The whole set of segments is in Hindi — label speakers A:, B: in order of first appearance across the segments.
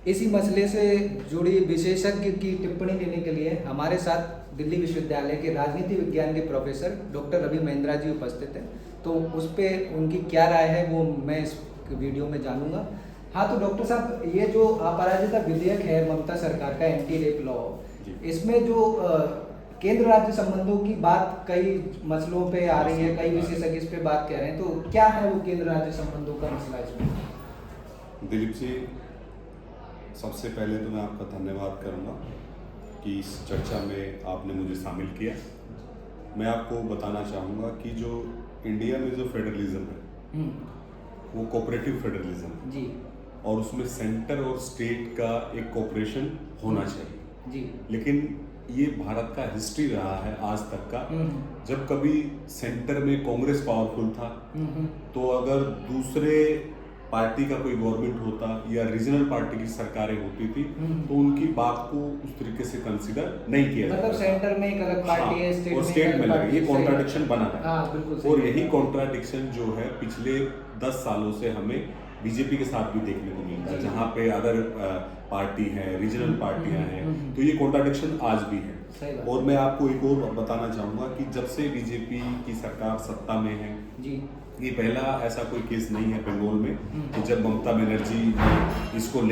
A: इसी मसले से जुड़ी विशेषज्ञ की टिप्पणी देने के लिए हमारे साथ दिल्ली विश्वविद्यालय के राजनीति विज्ञान के प्रोफेसर डॉक्टर रवि महिंद्रा जी उपस्थित हैं। तो उस पर उनकी क्या राय है वो मैं इस वीडियो में जानूंगा। हाँ, तो डॉक्टर साहब, ये जो अपराजिता विधेयक है ममता सरकार का, एंटी रेप लॉ, इसमें जो केंद्र राज्य संबंधों की बात कई मसलों पे आ रही है, कई विशेषज्ञ इस पे बात कह रहे हैं, तो क्या है वो केंद्र राज्य संबंधों का मसला इसमें?
B: दिलीप जी, सबसे पहले तो मैं आपका धन्यवाद करूंगा कि इस चर्चा में आपने मुझे शामिल किया। मैं आपको बताना चाहूँगा कि जो इंडिया में जो फेडरलिज्म है वो कोऑपरेटिव फेडरलिज्म है
A: जी,
B: और उसमें सेंटर और स्टेट का एक कोऑपरेशन होना चाहिए
A: जी।
B: लेकिन ये भारत का हिस्ट्री रहा है आज तक का। जब कभी सेंटर में कांग्रेस पावरफुल था तो अगर दूसरे पार्टी का कोई गवर्नमेंट होता या रीजनल पार्टी की सरकारें होती थी तो उनकी बात को उस तरीके से कंसीडर नहीं किया जाता।
A: मतलब सेंटर में एक अलग पार्टी है,
B: और स्टेट में लगे, ये कॉन्ट्राडिक्शन बना है।
A: हाँ, बिल्कुल।
B: और यही कॉन्ट्राडिक्शन जो है पिछले 10 सालों से हमें बीजेपी के साथ भी देखने को मिलता है, जहाँ पे अदर पार्टी है, रीजनल पार्टियां हैं, तो ये कॉन्ट्राडिक्शन आज भी है। और मैं आपको एक और बताना चाहूँगा कि जब से बीजेपी की सरकार सत्ता में है
A: जी,
B: ये पहला ऐसा कोई केस नहीं है बंगाल में कि जब ममता बनर्जी ने इसको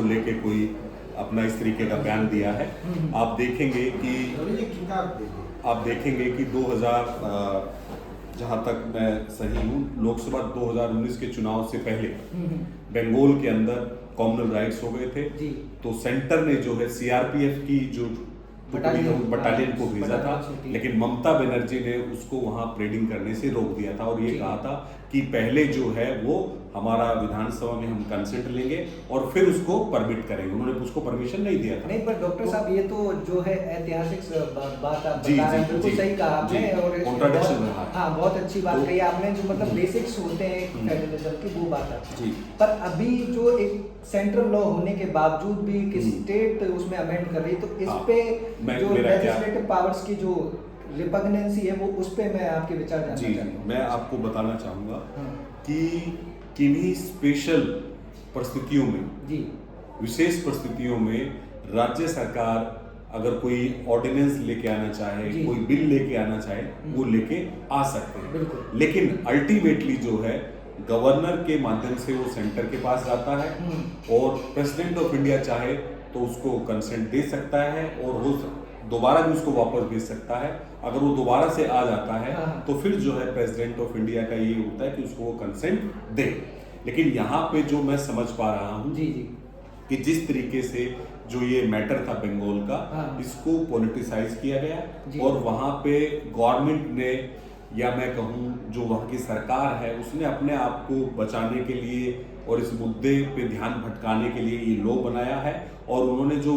B: लेके कोई अपना इस तरीके का बयान दिया है। आप देखेंगे कि 2000 जहाँ तक मैं सही हूँ, लोकसभा 2019 के चुनाव से पहले बंगाल के अंदर कॉमनल राइट्स हो गए थे। तो सेंटर ने जो है सीआरपीएफ की जो बटालियन को भेजा था, लेकिन ममता बनर्जी ने उसको वहां परेडिंग करने से रोक दिया था और ये कहा था कि पहले जो है वो हमारा विधानसभा में हम कंसेंट लेंगे और फिर उसको परमिट करेंगे। उन्होंने उसको परमिशन नहीं दिया था।
A: नहीं, पर डॉक्टर साहब ये तो जो है ऐतिहासिक बात आप
B: जी
A: बता रहे हैं, बिल्कुल सही कहा आपने। और
B: कॉन्ट्राडिक्शन रहा है।
A: हाँ, बहुत अच्छी बात कही आपने, जो मतलब बेसिक्स होते हैं फेडरलिज्म की, वो बात है। पर अभी जो एक सेंट्रल लॉ होने के बावजूद भी एक स्टेट उसमें अमेंड कर रही है, तो इस पे जो लेजिस्लेटिव पावर्स की जो रिपग्नेंसी है वो उस पे मैं आपके विचार जानना चाहता हूँ।
B: मैं आपको बताना चाहूँगा कि किन्हीं स्पेशल परिस्थितियों में, विशेष परिस्थितियों में राज्य सरकार अगर कोई ऑर्डिनेंस लेके आना चाहे, कोई बिल लेके आना चाहे, वो लेके आ सकते हैं। लेकिन अल्टीमेटली जो है गवर्नर के माध्यम से वो सेंटर के पास जाता है और प्रेसिडेंट ऑफ इंडिया चाहे तो उसको कंसेंट दे सकता है और वो दोबारा भी उसको वापस भेज सकता है। अगर वो दोबारा से आ जाता है तो फिर जो है प्रेसिडेंट ऑफ इंडिया का ये होता है कि उसको वो कंसेंट दे। लेकिन यहाँ पे जो मैं समझ पा रहा हूँ कि जिस तरीके से जो ये मैटर था बंगाल का, इसको पॉलिटिसाइज किया गया और वहाँ पे गवर्नमेंट ने, या मैं कहूँ जो वहाँ की सरकार है, उसने अपने आप को बचाने के लिए और इस मुद्दे पे ध्यान भटकाने के लिए ये लॉ बनाया है। और उन्होंने जो,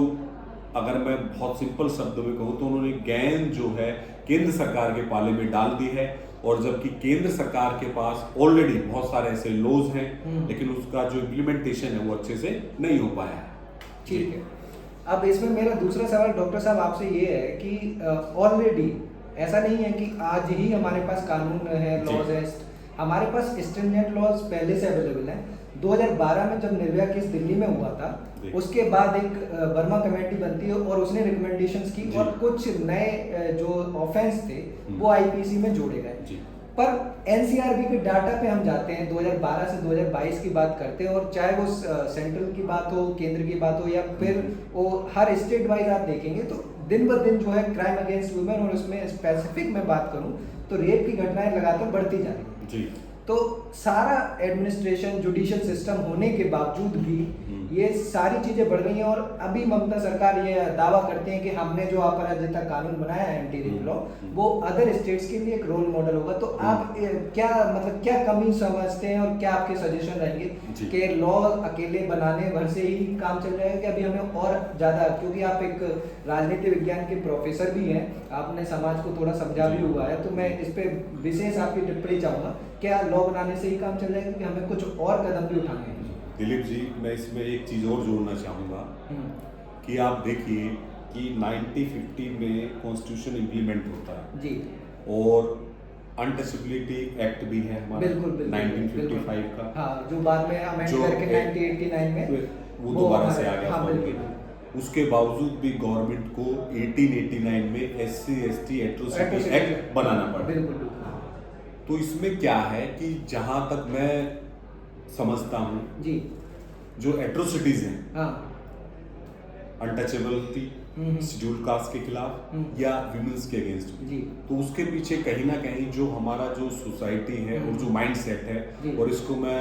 B: अगर मैं बहुत सिंपल शब्दों में कहूँ तो उन्होंने गेंद जो है केंद्र सरकार के पाले में डाल दी है। और जबकि केंद्र सरकार के पास ऑलरेडी बहुत सारे ऐसे लॉज हैं लेकिन उसका जो इम्प्लीमेंटेशन है वो अच्छे से नहीं हो पाया है।
A: ठीक है, अब इसमें मेरा दूसरा सवाल डॉक्टर साहब आपसे ये है कि ऑलरेडी ऐसा नहीं है कि आज ही हमारे पास कानून है, लॉज है, हमारे पास स्ट्रिंजेंट लॉज पहले से अवेलेबल हैं। 2012 में जब निर्भया केस दिल्ली में हुआ था, उसके बाद एक वर्मा कमेटी बनती है और उसने रिकमेंडेशंस की और कुछ नए जो ऑफेंस थे वो आईपीसी में जोड़े गए। पर एनसीआरबी के डाटा पे हम जाते हैं, 2012 से 2022 की बात करते हैं, और चाहे वो सेंट्रल की बात हो, केंद्र की बात हो, या फिर वो हर स्टेट वाइज आप देखेंगे तो दिन ब दिन जो है क्राइम अगेंस्ट वुमेन, और उसमें स्पेसिफिक मैं बात करूं तो रेप की घटनाएं लगातार बढ़ती जा रही हैं। तो सारा एडमिनिस्ट्रेशन, जुडिशियल सिस्टम होने के बावजूद भी ये सारी चीजें बढ़ रही हैं। और अभी ममता सरकार ये दावा करते हैं कि हमने जो अपराजिता कानून बनाया है, एंटी रेप लॉ, वो अदर स्टेट्स के लिए एक रोल मॉडल होगा। तो आप क्या कमी समझते हैं और क्या आपके सजेशन रहेंगे कि लॉ अकेले बनाने भर से ही काम चल जाएगा कि अभी हमें और ज्यादा, क्योंकि आप एक राजनीति विज्ञान के प्रोफेसर भी हैं, आपने समाज को थोड़ा समझा भी हुआ है, तो मैं इस पे विशेष आपकी टिप्पणी चाहूंगा, क्या लॉ बनाने से ही काम चल जाएगा कि हमें कुछ और कदम भी उठाने हैं?
B: दिलीप जी, मैं इसमें एक चीज़ और जोड़ना चाहूँगा कि आप देखिए कि 1950 में कॉन्स्टिट्यूशन इम्प्लीमेंट होता है और अनटचेबिलिटी एक्ट भी है हमारा 1955 का,
A: हाँ, जो बाद में अमेंड करके 1989 में
B: वो दोबारा से आ गया
A: हाँ,
B: फॉर्म
A: बिल्कुल।
B: में। उसके बावजूद भी गवर्नमेंट को 1889 में SC/ST एट्रोसिटी एक्ट बनाना पड़ा।
A: बिल्कुल बिल्कुल।
B: तो इसमें क्या है कि जहां तक मैं समझता हूँ
A: जी,
B: जो एट्रोसिटीज हैं,
A: हाँ,
B: अनटचेबिलिटी, शेड्यूल्ड कास्ट के खिलाफ या विमेंस के अगेंस्ट,
A: जी,
B: तो उसके पीछे कहीं ना कहीं जो हमारा जो सोसाइटी है और जो माइंडसेट है,
A: जी।
B: और इसको मैं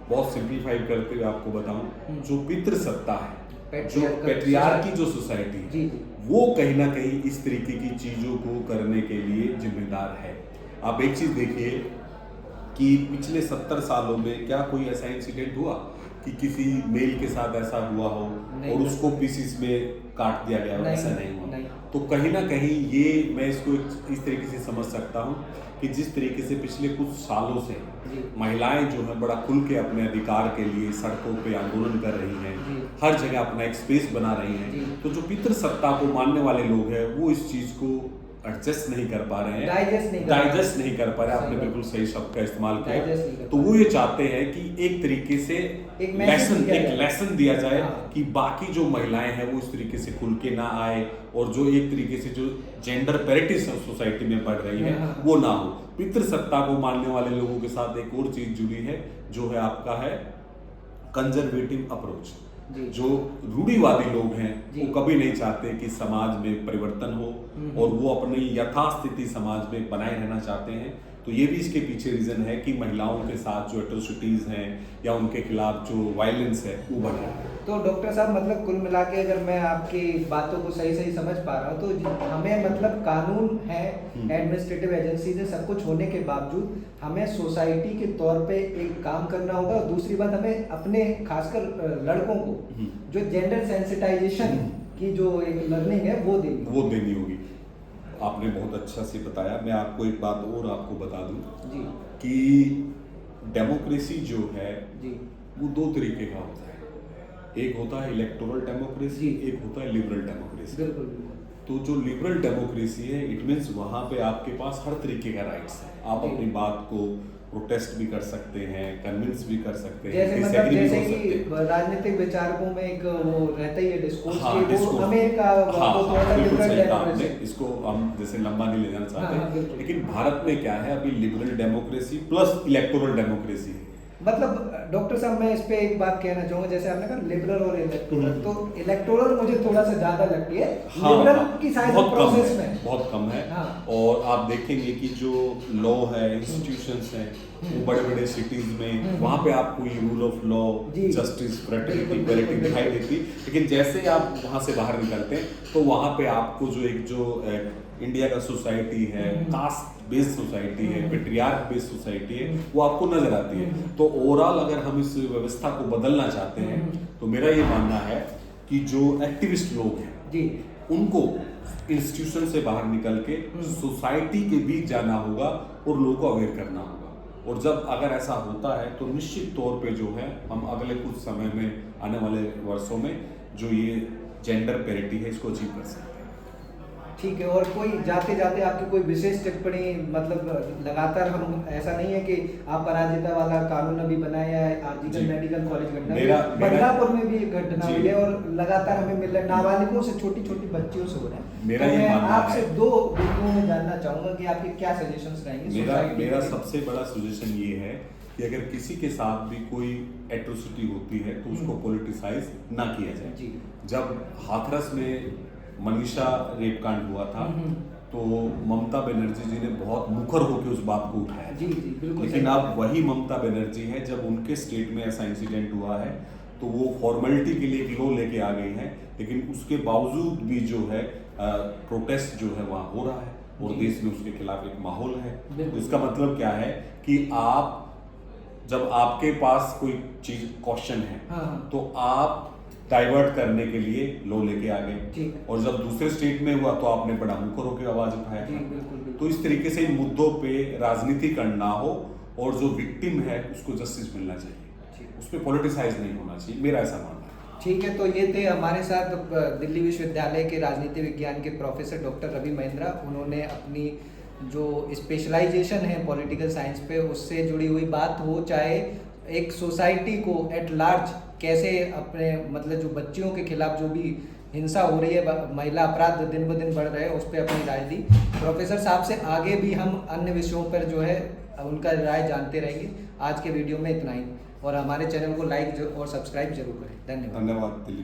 B: बहुत सिंप्लीफाई करके आपको बताऊं, जो पितृसत्ता है, जो
A: Patriarchal
B: पेट्रियार्की जो सत्ता है,
A: जी, जी,
B: वो कहीं ना कहीं इस तरीके की चीजों को करने के लिए जिम्मेदार है। आप एक चीज देखिए कि पिछले 70 सालों में क्या कोई ऐसा इंसिडेंट हुआ कि किसी मेल के साथ ऐसा हुआ हो और उसको पीसीस में काट दिया गया हो? ऐसा नहीं हुआ। तो कहीं ना कहीं ये मैं इसको इस तरीके से समझ सकता हूँ कि जिस तरीके से पिछले कुछ सालों से महिलाएं जो है बड़ा खुल के अपने अधिकार के लिए सड़कों पे आंदोलन कर रही हैं, हर जगह अपना एक स्पेस बना रही हैं, तो जो पितृसत्ता को मानने वाले लोग हैं वो इस चीज को एडजस्ट नहीं कर पा रहे हैं, डाइजेस्ट नहीं कर पा रहे। आपने बिल्कुल सही शब्द का इस्तेमाल किया। तो वो ये चाहते हैं कि एक तरीके से एक लेसन दिया जाए कि बाकी जो महिलाएं हैं वो इस तरीके से खुल के ना आए, और जो एक तरीके से जो जेंडर पैरिटी सोसाइटी में बढ़ रही है वो ना हो। पितृसत्ता को मानने वाले लोगों के साथ एक और चीज जुड़ी है जो है आपका है कंजर्वेटिव अप्रोच। जो रूढ़िवादी लोग हैं वो कभी नहीं चाहते कि समाज में परिवर्तन हो, और वो अपनी यथास्थिति समाज में बनाए रहना चाहते हैं। तो ये भी इसके पीछे रीजन है कि महिलाओं के साथ जो एट्रोसिटीज हैं या उनके खिलाफ जो वायलेंस है वो बढ़ रहा है।
A: तो डॉक्टर साहब मतलब कुल मिला के अगर मैं आपकी बातों को सही सही समझ पा रहा हूँ तो हमें मतलब कानून है, एडमिनिस्ट्रेटिव एजेंसीज है, सब कुछ होने के बावजूद हमें सोसाइटी के तौर पे एक काम करना होगा। और दूसरी बात हमें अपने खासकर लड़कों को जो जेंडर सेंसिटाइजेशन की जो एक लर्निंग है वो देनी
B: होगी। आपने बहुत अच्छा से बताया। मैं आपको एक बात और आपको बता दूं
A: जी
B: कि डेमोक्रेसी जो है
A: जी
B: वो दो तरीके का होता है। एक होता है इलेक्टोरल डेमोक्रेसी, एक होता है लिबरल डेमोक्रेसी।
A: बिल्कुल।
B: तो जो लिबरल डेमोक्रेसी है इट मीन्स वहाँ पे आपके पास हर तरीके का राइट्स है। आप अपनी बात को प्रोटेस्ट भी कर सकते हैं, कन्विंस भी कर सकते हैं,
A: जैसे कि राजनीतिक विचारकों में एक वो रहता ही है डिस्कोर्स की, वो हमें का
B: इसको हम जैसे लंबा नहीं ले जाना चाहते, लेकिन भारत में क्या है अभी liberal democracy plus electoral democracy है।
A: मतलब डॉक्टर साहब मैं इस पे एक बात कहना चाहूंगा, जैसे आपने कहा लिबरल और इलेक्टोरल, तो इलेक्टोरल मुझे थोड़ा सा ज्यादा लगती है, लिबरल की शायद प्रोसेस में
B: बहुत कम है। और आप देखेंगे कि जो लॉ है, इंस्टीट्यूशंस हैं, वो बड़े बड़े सिटीज में वहाँ पे आपको ये rule of law, justice, fraternity, equality दिखाई देती, लेकिन जैसे आप वहाँ से बाहर निकलते हैं तो वहाँ पे आपको जो इंडिया का सोसाइटी है, कास्ट बेस्ड सोसाइटी है, पेट्रियार्क बेस्ड सोसाइटी है, वो आपको नजर आती है। तो ओवरऑल अगर हम इस व्यवस्था को बदलना चाहते हैं तो मेरा ये मानना है कि जो एक्टिविस्ट लोग हैं उनको इंस्टीट्यूशन से बाहर निकल के सोसाइटी के बीच जाना होगा और लोगों को अवेयर करना होगा। और जब अगर ऐसा होता है तो निश्चित तौर पे जो है हम अगले कुछ समय में आने वाले वर्षों में जो ये जेंडर पैरिटी है इसको अचीव कर सकते हैं।
A: ठीक है। और कोई जाते जाते आपकी कोई विशेष टिप्पणी, मतलब लगातार हम ऐसा नहीं है कि आप पराजिता वाला कानून अभी बनाया है, आजीवन मेडिकल कॉलेज घटना बदलापुर में भी एक घटना हुई है और लगातार हमें मिल रहा है, नाबालिगों से छोटी छोटी बच्चियों से हो रहा है।
B: मेरा ये मानना है,
A: आपसे दो बिंदुओं में जानना चाहूंगा कि आपके क्या सजेशंस रहेंगे।
B: मेरा सबसे बड़ा सजेशन ये है कि अगर किसी के साथ भी कोई एट्रोसिटी होती है तो उसको पॉलिटिसाइज ना किया जाए। जब हाथरस में मनीषा रेप कांड हुआ था तो ममता बनर्जी जी ने बहुत मुखर होकर उस बात को उठाया। लेकिन अब वही ममता बनर्जी है, जब उनके स्टेट में ऐसा इंसिडेंट हुआ है तो वो फॉर्मेलिटी के लिए एक लॉ लेके आ गई है, लेकिन उसके बावजूद भी जो है प्रोटेस्ट जो है वहाँ हो रहा है और देश में उसके खिलाफ एक माहौल है। तो इसका मतलब क्या है कि आप जब आपके पास कोई चीज क्वेश्चन है तो आप डाइवर्ट करने के लिए लॉ लेके आ गए, और जब दूसरे स्टेट में हुआ तो आपने बड़ा मुखर होकर आवाज उठाया। तो इस तरीके से इन मुद्दों पे राजनीति करना हो और जो विक्टिम है उसको जस्टिस मिलना चाहिए, उस पर पॉलिटिसाइज नहीं होना चाहिए, मेरा ऐसा मानना है।
A: ठीक है। तो ये थे हमारे साथ दिल्ली विश्वविद्यालय के राजनीति विज्ञान के प्रोफेसर डॉक्टर रवि महिंद्रा। उन्होंने अपनी जो स्पेशलाइजेशन है पॉलिटिकल साइंस पे उससे जुड़ी हुई बात हो, चाहे एक सोसाइटी को एट लार्ज कैसे अपने मतलब जो बच्चियों के खिलाफ जो भी हिंसा हो रही है, महिला अपराध दिन ब दिन बढ़ रहे हैं, उस पर अपनी राय दी। प्रोफेसर साहब से आगे भी हम अन्य विषयों पर जो है उनका राय जानते रहेंगे। आज के वीडियो में इतना ही, और हमारे चैनल को लाइक और सब्सक्राइब जरूर करें। धन्यवाद।
B: धन्यवाद दिलीप।